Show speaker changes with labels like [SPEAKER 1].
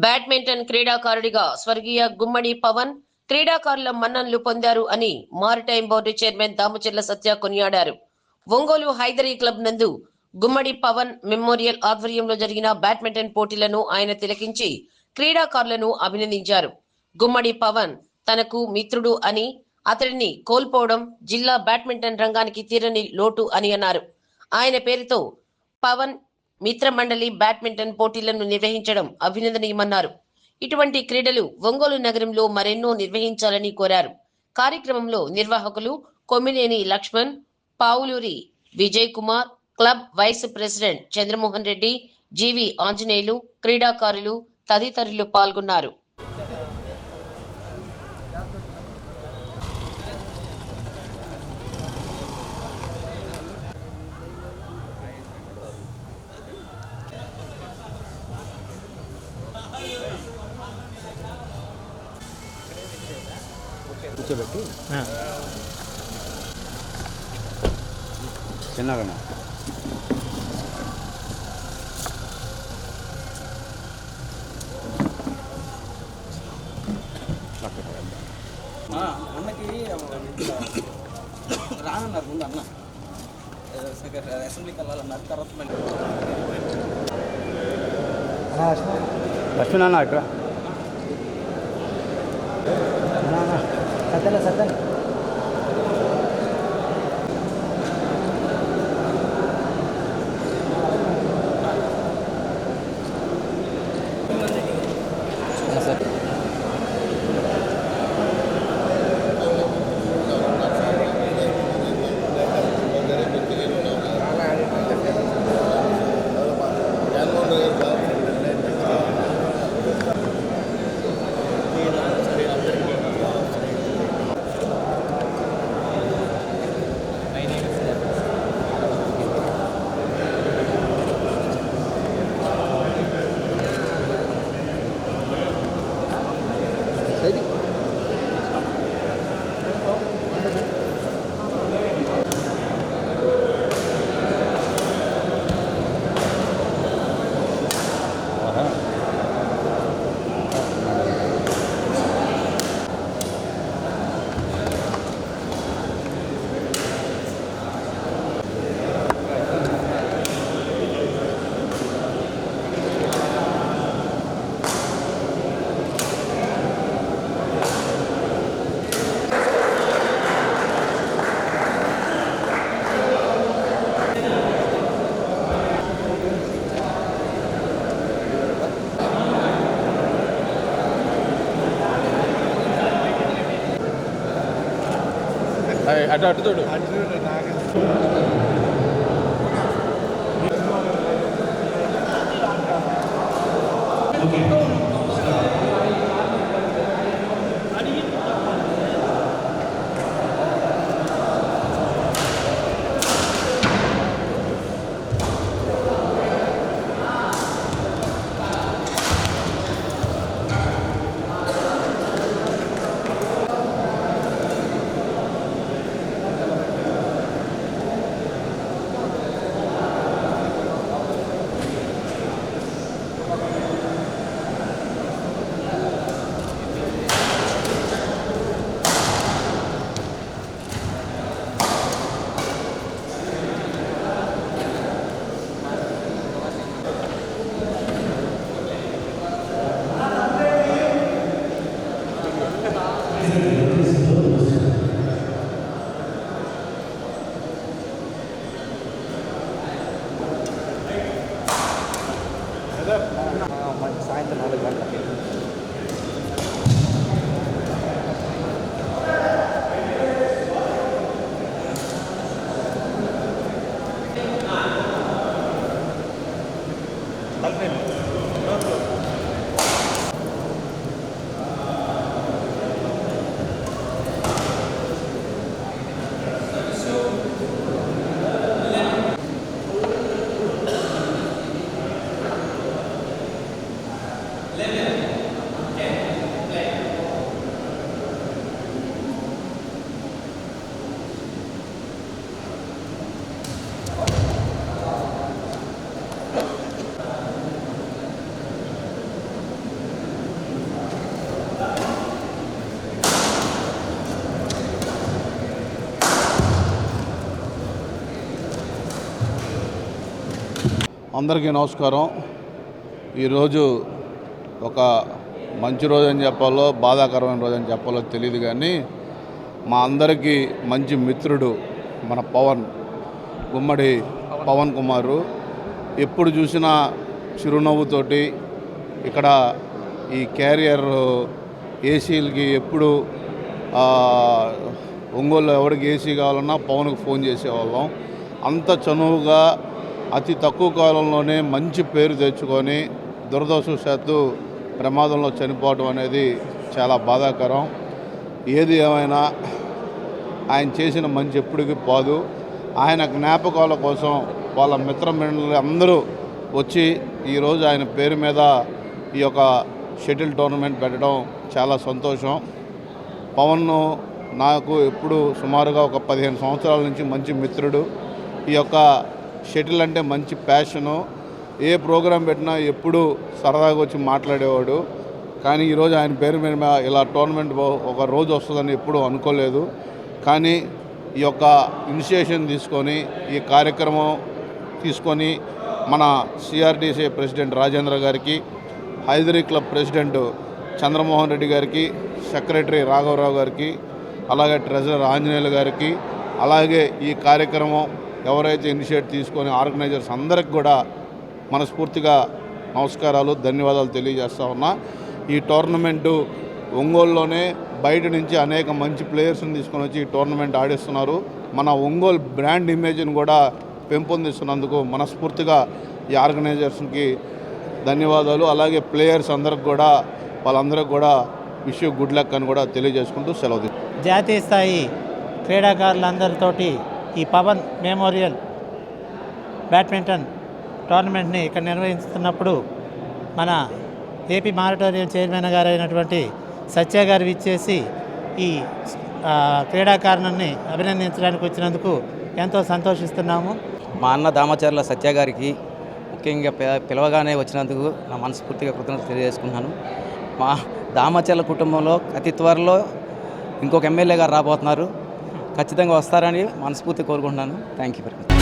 [SPEAKER 1] Badminton క్రీడాకారుడిగా స్వర్గీయ గుమ్మడి పవన్ క్రీడాకారుల మన్ననలు పొందారు అని మారిటైమ్ బోర్డు చైర్మన్ దామచర్ల సత్య కొనియాడారు. ఒంగోలు హైదరీ క్లబ్ నందు గుమ్మడి పవన్ మెమోరియల్ ఆధ్వర్యంలో జరిగిన బ్యాడ్మింటన్ పోటీలను ఆయన తిలకించి క్రీడాకారులను అభినందించారు. గుమ్మడి పవన్ తనకు మిత్రుడు అని, అతడిని కోల్పోవడం జిల్లా బ్యాడ్మింటన్ రంగానికి తీరని లోటు అని అన్నారు. ఆయన పేరుతో పవన్ మిత్ర మండలి బ్యాడ్మింటన్ పోటీలను నిర్వహించడం అభినందనీయమన్నారు. ఇటువంటి క్రీడలు ఒంగోలు నగరంలో మరెన్నో నిర్వహించాలని కోరారు. కార్యక్రమంలో నిర్వాహకులు Kommineni Lakshman, Pavuluri Vijay Kumar, club vice president Chandramohan Reddy, GV Anjaneyulu, క్రీడాకారులు తదితరులు పాల్గొన్నారు.
[SPEAKER 2] కూర్చోబెట్టి చిన్నగా
[SPEAKER 3] అన్నకి రానన్నారు ముందు అన్న అసెంబ్లీకి వెళ్ళాలన్నారు. తర్వాత
[SPEAKER 2] లక్ష్మణ్ అన్న ఇక్కడ
[SPEAKER 4] సత్యన సత్యన
[SPEAKER 2] అటు అటు తోడు అందరికీ నమస్కారం. ఈరోజు ఒక మంచి రోజు అని చెప్పాలో బాధాకరమైన రోజు అని చెప్పాలో తెలియదు, కానీ మా అందరికీ మంచి మిత్రుడు మన గుమ్మడి పవన్ కుమారు ఎప్పుడు చూసినా చిరునవ్వుతోటి ఇక్కడ ఈ క్యారియర్ ఏసీలకి ఎప్పుడు ఒంగోలు ఎవరికి ఏసీ కావాలన్నా పవన్కి ఫోన్ చేసేవాళ్ళం. అంత చనువుగా అతి తక్కువ కాలంలోనే మంచి పేరు తెచ్చుకొని దురదృష్టవశాత్తు ప్రమాదంలో చనిపోవడం అనేది చాలా బాధాకరం. ఏది ఏమైనా ఆయన చేసిన మంచి ఎప్పటికీ పోదు. ఆయన జ్ఞాపకాల కోసం వాళ్ళ మిత్రమండలి అందరూ వచ్చి ఈరోజు ఆయన పేరు మీద ఈ యొక్క షటిల్ టోర్నమెంట్ పెట్టడం చాలా సంతోషం. పవన్ను నాకు ఎప్పుడు సుమారుగా ఒక 15 సంవత్సరాల నుంచి మంచి మిత్రుడు. ఈ యొక్క షటిల్ అంటే మంచి ప్యాషను. ఏ ప్రోగ్రాం పెట్టినా ఎప్పుడు సరదాగా వచ్చి మాట్లాడేవాడు. కానీ ఈరోజు ఆయన పేరు మీద ఇలా టోర్నమెంట్ ఒక రోజు వస్తుందని ఎప్పుడూ అనుకోలేదు. కానీ ఈ యొక్క ఇనిషియేషన్ తీసుకొని ఈ కార్యక్రమం తీసుకొని మన సిఆర్టీసీ ప్రెసిడెంట్ రాజేంద్ర గారికి, హైదరీ క్లబ్ ప్రెసిడెంట్ చంద్రమోహన్ రెడ్డి గారికి, సెక్రటరీ రాఘవరావు గారికి, అలాగే ట్రెజరర్ ఆంజనేయులు గారికి, అలాగే ఈ కార్యక్రమం ఎవరైతే ఇనిషియేట్ తీసుకొని ఆర్గనైజర్స్ అందరికి కూడా మనస్ఫూర్తిగా నమస్కారాలు, ధన్యవాదాలు తెలియజేస్తా ఉన్నా. ఈ టోర్నమెంటు ఒంగోలులోనే బయట నుంచి అనేక మంచి ప్లేయర్స్ని తీసుకొని వచ్చి ఈ టోర్నమెంట్ ఆడిస్తున్నారు. మన ఒంగోలు బ్రాండ్ ఇమేజ్ని కూడా పెంపొందిస్తున్నందుకు మనస్ఫూర్తిగా ఈ ఆర్గనైజర్స్కి ధన్యవాదాలు. అలాగే ప్లేయర్స్ అందరికి కూడా వాళ్ళందరికీ కూడా విష్ యూ గుడ్ లక్ అని కూడా తెలియజేసుకుంటూ సెలవు.
[SPEAKER 3] జాతీయ స్థాయి క్రీడాకారులందరితోటి ఈ పవన్ మెమోరియల్ బ్యాడ్మింటన్ టోర్నమెంట్ని ఇక్కడ నిర్వహిస్తున్నప్పుడు మన ఏపీ మారటోరియం చైర్మన్ గారు అయినటువంటి సత్య గారు విచ్చేసి ఈ క్రీడాకారుణ్ణి అభినందించడానికి వచ్చినందుకు ఎంతో సంతోషిస్తున్నాము.
[SPEAKER 4] మా అన్న దామచర్ల సత్య గారికి ముఖ్యంగా పిలవగానే వచ్చినందుకు నా మనస్ఫూర్తిగా కృతజ్ఞతలు తెలియజేసుకున్నాను. మా దామచర్ల కుటుంబంలో అతి త్వరలో ఇంకొక ఎమ్మెల్యే గారు రాబోతున్నారు. ఖచ్చితంగా వస్తారని మనస్ఫూర్తి కోరుకుంటున్నాను. Thank you very much.